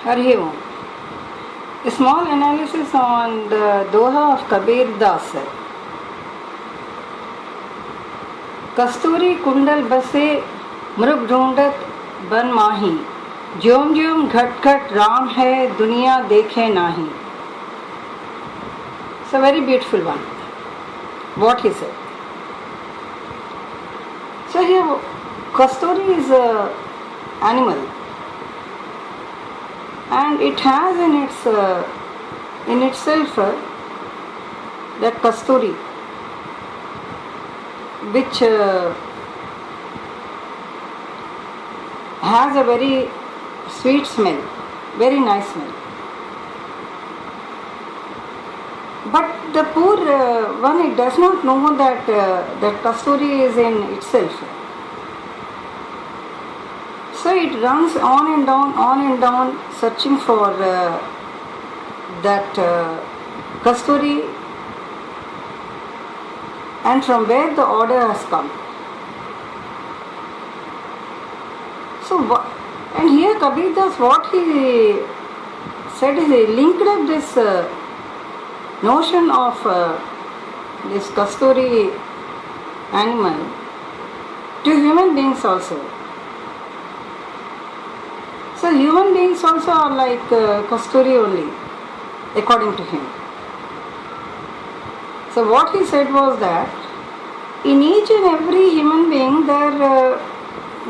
Hari Om. A small analysis on the Doha of Kabir Das. कस्तूरी कुंडल बसे मृग ढूंढत बन माही, ज्योम ज्योम घट घट राम है दुनिया देखे नाही. It's a very beautiful one. What he said. So here Kasturi is a animal, and it has in itself that Kasturi, which has a very sweet smell, very nice smell. But the poor one, it does not know that that Kasturi is in itself. So it runs on and down, searching for that Kasturi, and from where the order has come. So, and here Kabir Das, what he said is he linked up this notion of this Kasturi animal to human beings also. So human beings also are like Kasturi only, according to him. So what he said was that in each and every human being there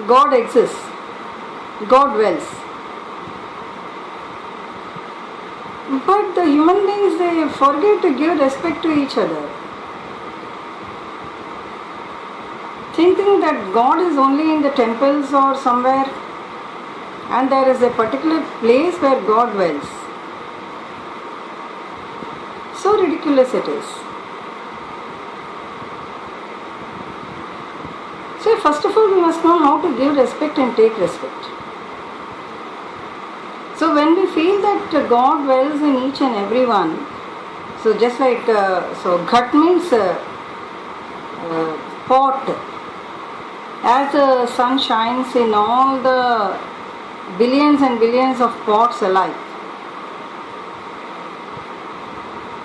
God exists, God dwells. But the human beings, they forget to give respect to each other, thinking that God is only in the temples or somewhere, and there is a particular place where God dwells. So ridiculous it is. So first of all, we must know how to give respect and take respect. So when we feel that God dwells in each and every one, so just like, so Ghat means pot. As the sun shines in all the billions and billions of pots alike,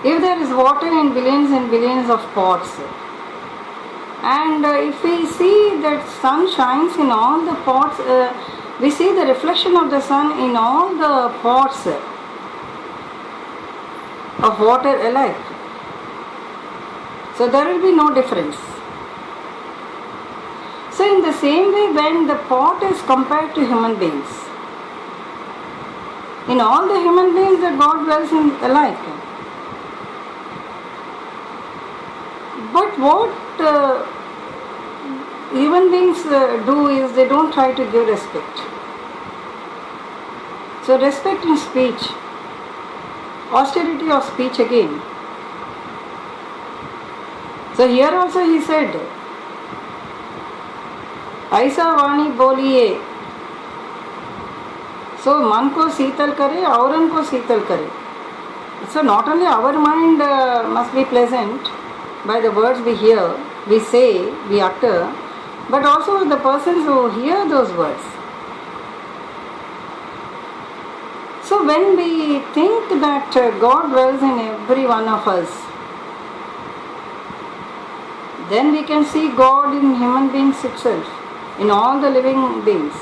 if there is water in billions and billions of pots, and if we see that sun shines in all the pots, we see the reflection of the sun in all the pots of water alike. So there will be no difference. So in the same way, when the pot is compared to human beings, in all the human beings that God dwells in alike. But what human beings do is they don't try to give respect. So respect in speech, austerity of speech again. So here also he said, ऐसा वाणी बोलिए so मन को शीतल करे औरन को शीतल करे. So not only our mind must be pleasant by the words we hear, we say, we utter, but also the persons who hear those words. So when we think that God dwells in every one of us, then we can see God in human beings itself, in all the living beings.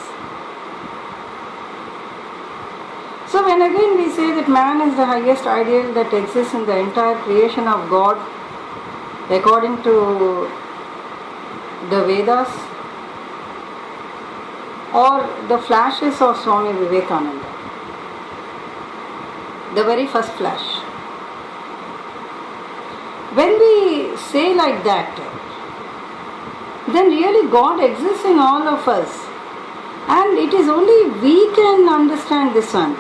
So when again we say that man is the highest ideal that exists in the entire creation of God, according to the Vedas, or the flashes of Swami Vivekananda, the very first flash. When we say like that, then really God exists in all of us, and it is only we can understand this one.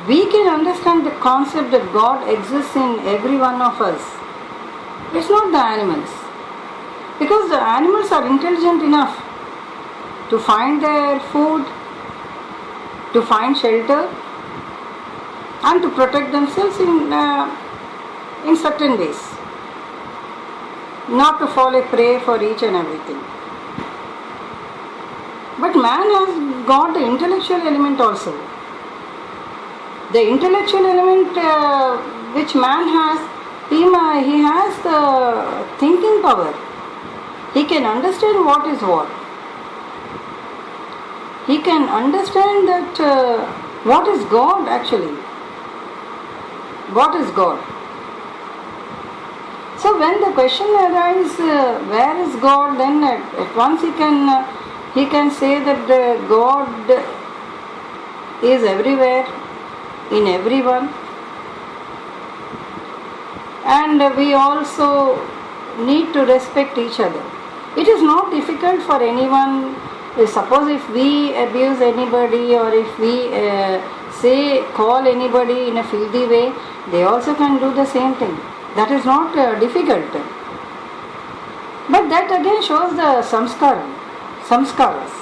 We can understand the concept that God exists in every one of us. It's not the animals, because the animals are intelligent enough to find their food, to find shelter, and to protect themselves in certain ways, not to fall a prey for each and everything. But man has got the intellectual element also. The intellectual element which man has, he has the thinking power. He can understand what is what. He can understand that what is God actually. What is God? So when the question arises, where is God, then at once he can say that God is everywhere, in everyone, and we also need to respect each other. It is not difficult for anyone. Suppose if we abuse anybody, or if we call anybody in a filthy way, they also can do the same thing. That is not difficult. But that again shows the samskaras.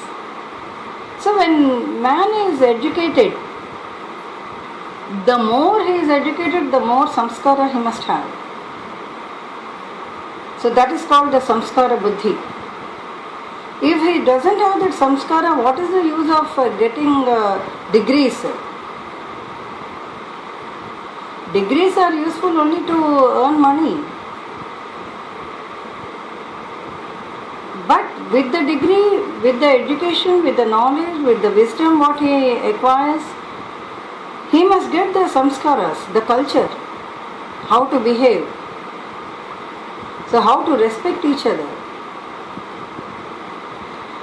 So when man is educated, the more he is educated, the more samskara he must have. So that is called the samskara buddhi. If he doesn't have that samskara, what is the use of getting degrees? Degrees are useful only to earn money. But with the degree, with the education, with the knowledge, with the wisdom what he acquires, he must get the samskaras, the culture, how to behave. So how to respect each other.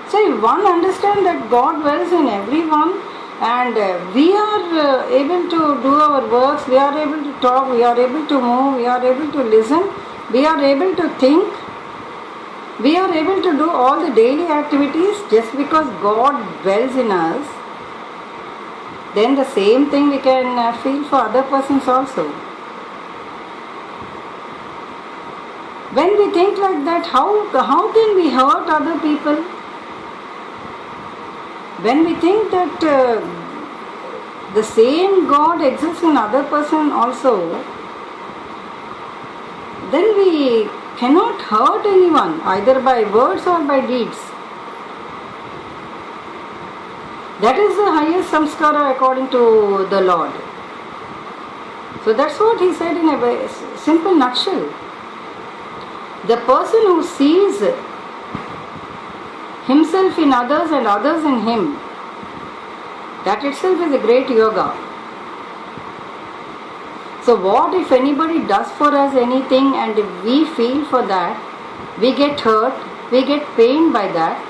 So if one understands that God dwells in everyone, and we are able to do our works, we are able to talk, we are able to move, we are able to listen, we are able to think, we are able to do all the daily activities just because God dwells in us, then the same thing we can feel for other persons also. When we think like that, how can we hurt other people? When we think that the same God exists in other person also, then we cannot hurt anyone either by words or by deeds. That is the highest samskara according to the Lord. So that's what he said in a simple nutshell. The person who sees himself in others and others in him, that itself is a great yoga. So what if anybody does for us anything and if we feel for that, we get hurt, we get pained by that,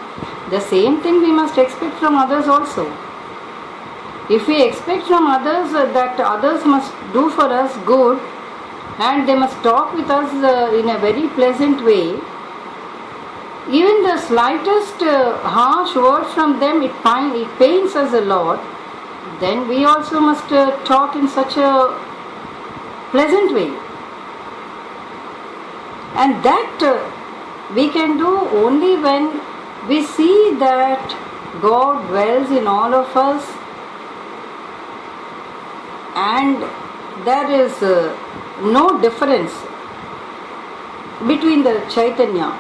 the same thing we must expect from others also. If we expect from others that others must do for us good and they must talk with us in a very pleasant way, even the slightest harsh word from them, it pains us a lot, then we also must talk in such a pleasant way. And that we can do only when we see that God dwells in all of us and there is no difference between the Chaitanya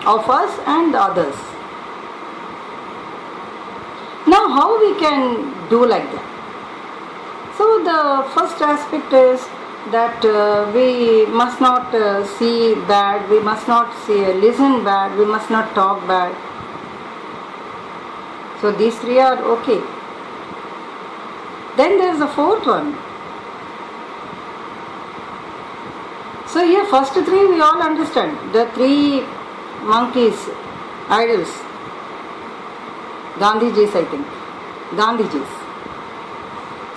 of us and the others. Now how we can do like that? So the first aspect is that we must not see bad, we must not listen bad, we must not talk bad. So these three are okay. Then there is the fourth one. So here first three we all understand. The three monkeys, idols, Gandhiji's I think, Gandhiji's.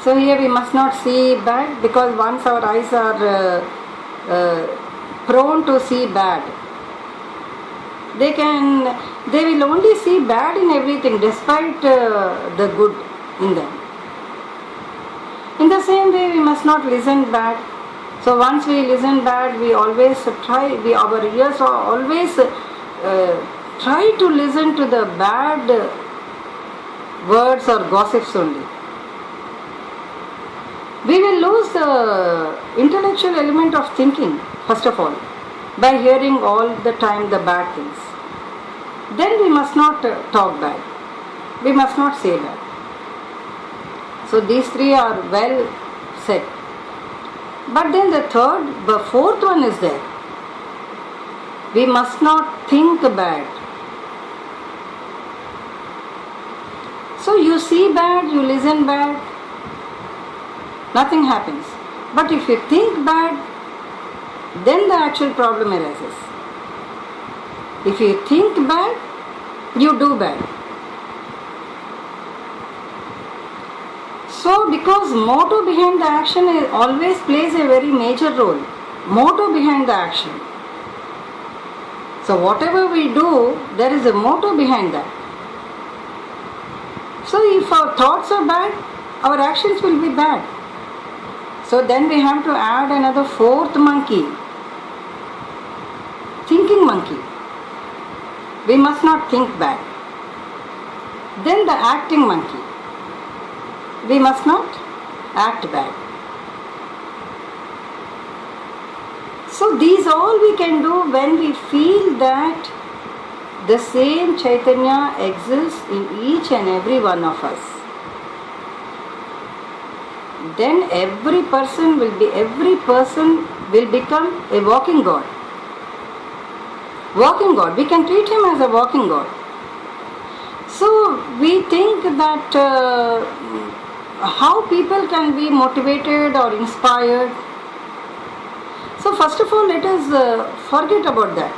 So here we must not see bad because once our eyes are prone to see bad, they will only see bad in everything despite the good in them. In the same way we must not listen bad. So once we listen bad, we always try, our ears are always try to listen to the bad words or gossips only. We will lose the intellectual element of thinking, first of all, by hearing all the time the bad things. then we must not talk bad. We must not say bad. So these three are well said. But then the fourth one is there. We must not think bad. So you see bad, you listen bad, nothing happens. But if you think bad, then the actual problem arises. If you think bad, you do bad. So because motto behind the action always plays a very major role. Motto behind the action. So whatever we do, there is a motto behind that. So if our thoughts are bad, our actions will be bad. So then we have to add another fourth monkey. Thinking monkey. We must not think bad. Then the acting monkey. We must not act bad. So these all we can do when we feel that the same Chaitanya exists in each and every one of us. Then every person will become a walking God. Walking God. We can treat him as a walking God. So we think that how people can be motivated or inspired. So first of all, let us forget about that.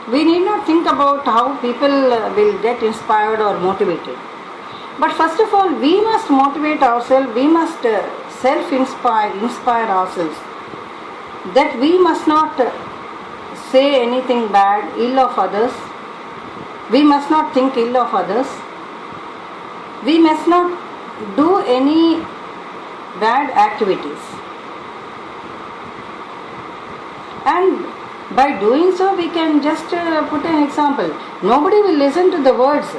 We need not think about how people will get inspired or motivated. But first of all, we must motivate ourselves, we must inspire ourselves. That we must not say anything bad, ill of others. We must not think ill of others. We must not do any bad activities. And by doing so, we can just put an example. Nobody will listen to the words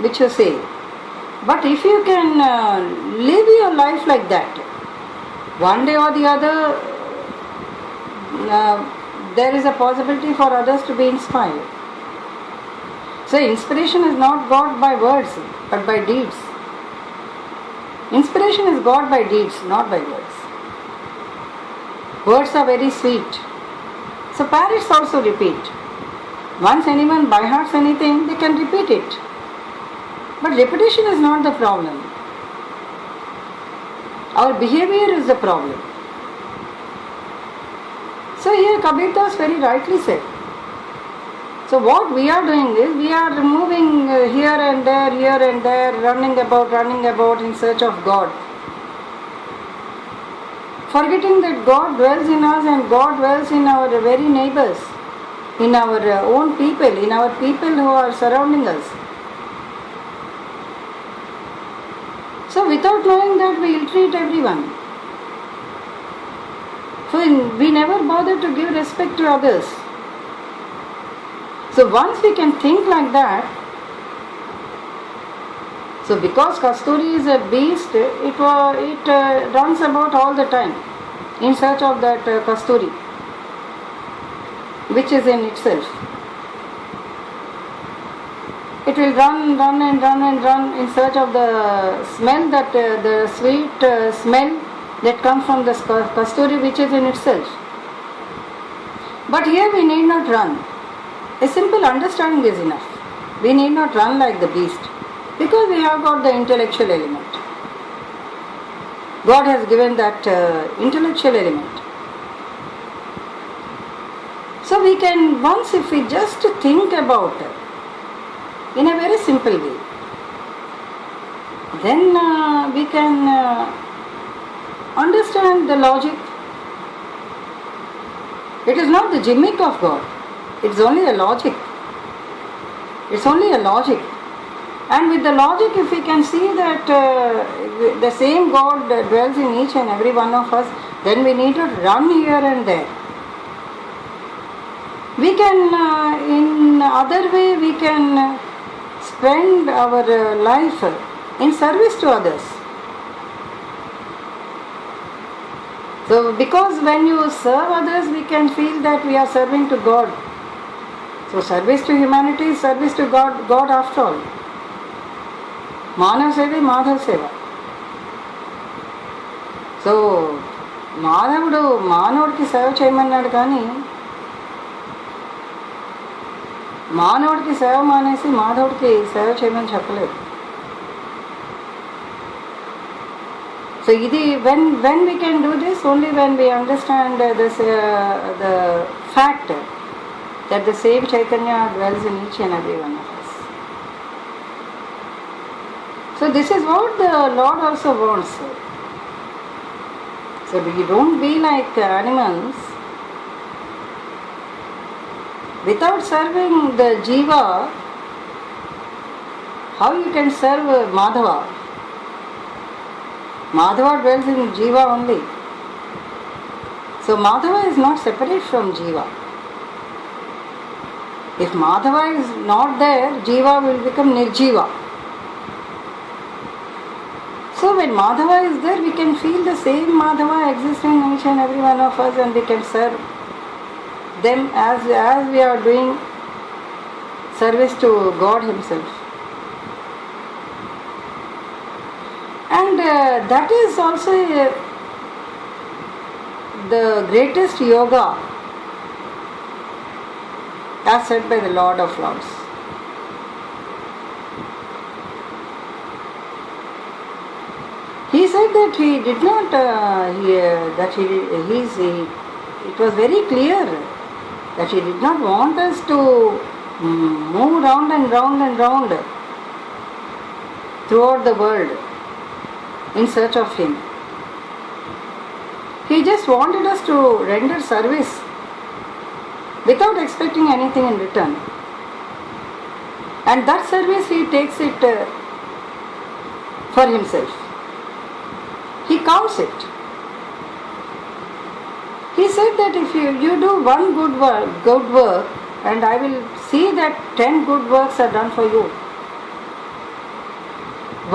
which you say. But if you can live your life like that, one day or the other, there is a possibility for others to be inspired. So inspiration is not got by words, but by deeds. Inspiration is got by deeds, not by words. Words are very sweet. So parrots also repeat. Once anyone by hearts anything, they can repeat it. But repetition is not the problem. Our behavior is the problem. So here Kabir Das very rightly said. So what we are doing is, we are moving here and there, running about in search of God. Forgetting that God dwells in us and God dwells in our very neighbors, in our own people, in our people who are surrounding us. So without knowing that, we ill-treat everyone. So we never bother to give respect to others. So once we can think like that, so because Kasturi is a beast, it runs about all the time in search of that Kasturi, which is in itself. It will run in search of the smell, the sweet smell that comes from the Kasturi, which is in itself. But here we need not run. A simple understanding is enough. We need not run like the beast, because we have got the intellectual element. God has given that intellectual element. So we can, once if we just think about it in a very simple way, then we can understand the logic. It is not the gimmick of God. It's only a logic. It's only a logic. And with the logic, if we can see that the same God dwells in each and every one of us, then we need to run here and there. We can, in other way, we can spend our life in service to others. So because when you serve others, we can feel that we are serving to God. So service to humanity is service to God after all. Manav Seva, Madhav Seva. So మాధవుడు మానవుడికి సేవ చేయమన్నాడు కానీ మానవుడికి సేవ మానేసి మాధవుడికి సేవ చేయమని చెప్పలేదు. సో ఇది when we can do this only when we understand the fact that the same Chaitanya dwells in each and every one of us. So this is what the Lord also wants. So we don't be like animals. Without serving the Jiva, how you can serve Madhava? Madhava dwells in Jiva only. So Madhava is not separate from Jiva. If Madhava is not there, Jiva will become Nirjiva. So when Madhava is there, we can feel the same Madhava existing in each and every one of us, and we can serve them as we are doing service to God Himself. And that is also the greatest yoga as said by the Lord of Lords. He said that he did not, it was very clear that he did not want us to move round and round and round throughout the world in search of him. He just wanted us to render service without expecting anything in return. And that service he takes it for himself. He counts it. He said that if you do one good work, and I will see that 10 good works are done for you.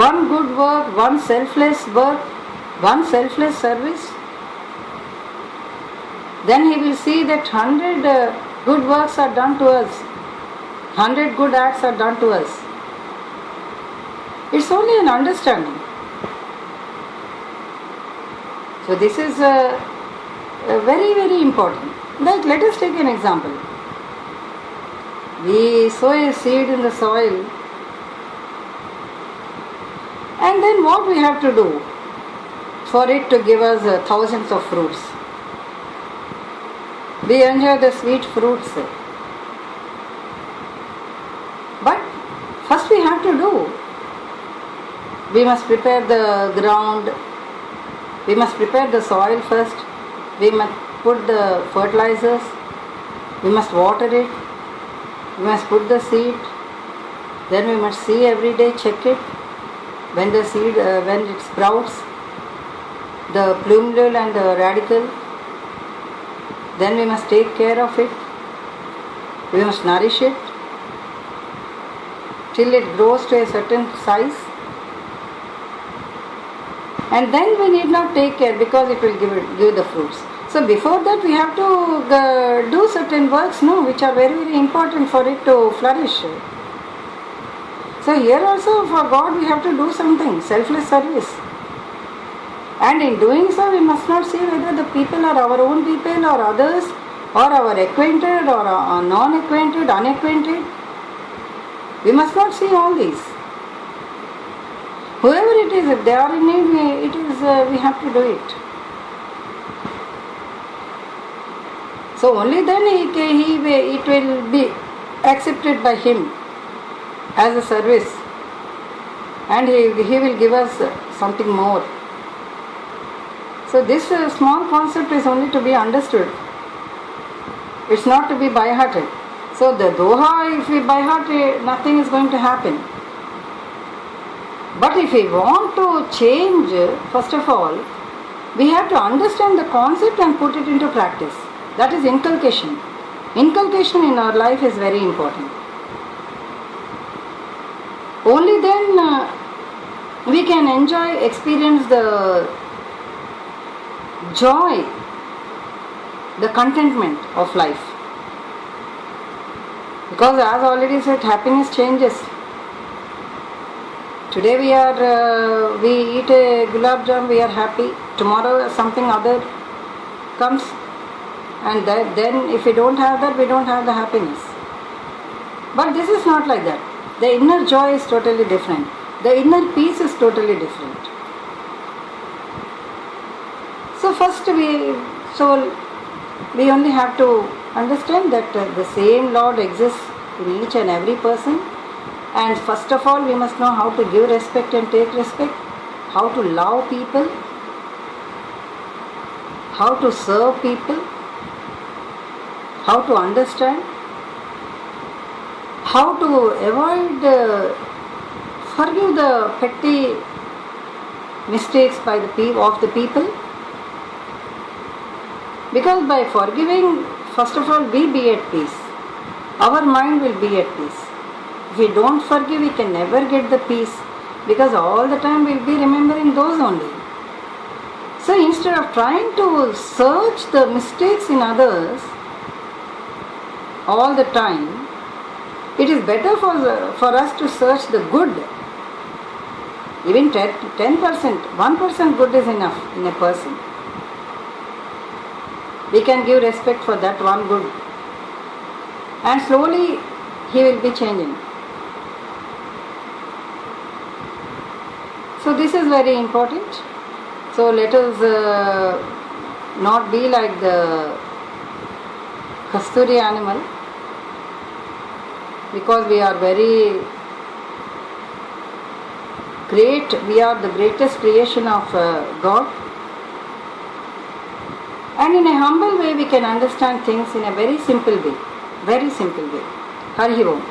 One good work, one selfless work, one selfless service. Then he will see that 100 good works are done to us. 100 good acts are done to us. It's only an understanding. So this is very, very important. Like, let us take an example. We sow a seed in the soil, and then what we have to do for it to give us thousands of fruits? We enjoy the sweet fruits. But first we have to do. We must prepare the ground. We must prepare the soil first. We must put the fertilizers. We must water it. We must put the seed. Then we must see every day, check it. When the seed, when it sprouts, the plumule and the radicle. Then we must take care of it. We must nourish it till it grows to a certain size. And then we need not take care because it will give the fruits. So before that we have to do certain works, which are very, very important for it to flourish. So here also for God we have to do something, selfless service. And in doing so we must not see whether the people are our own people or others, or our acquainted or non-acquainted, unacquainted. We must not see all these. Whoever it is, if they are in need, we have to do it. So only then it will be accepted by him as a service, and he will give us something more. So this small concept is only to be understood. It's not to be by-hearted. So the Doha, if we by-heart, nothing is going to happen. But if we want to change, first of all, we have to understand the concept and put it into practice. That is inculcation. Inculcation in our life is very important. Only then we can experience the joy, the contentment of life. Because as already said, happiness changes. Today we eat a gulab jam, we are happy. Tomorrow something other comes, and then if we don't have that, we don't have the happiness. But this is not like that. The inner joy is totally different. The inner peace is totally different. So first we only have to understand that the same Lord exists in each and every person, and first of all we must know how to give respect and take respect, how to love people, how to serve people, how to understand, how to avoid forgive the petty mistakes of the people. Because by forgiving, first of all, we be at peace. Our mind will be at peace. If we don't forgive, we can never get the peace, because all the time we'll be remembering those only. So instead of trying to search the mistakes in others all the time, it is better for us to search the good. Even 10%, 1% good is enough in a person. We can give respect for that one good, and slowly he will be changing. So this is very important. So let us not be like the Kasturi animal, because we are very great. We are the greatest creation of God. And in a humble way we can understand things in a very simple way. Very simple way. Hari Om.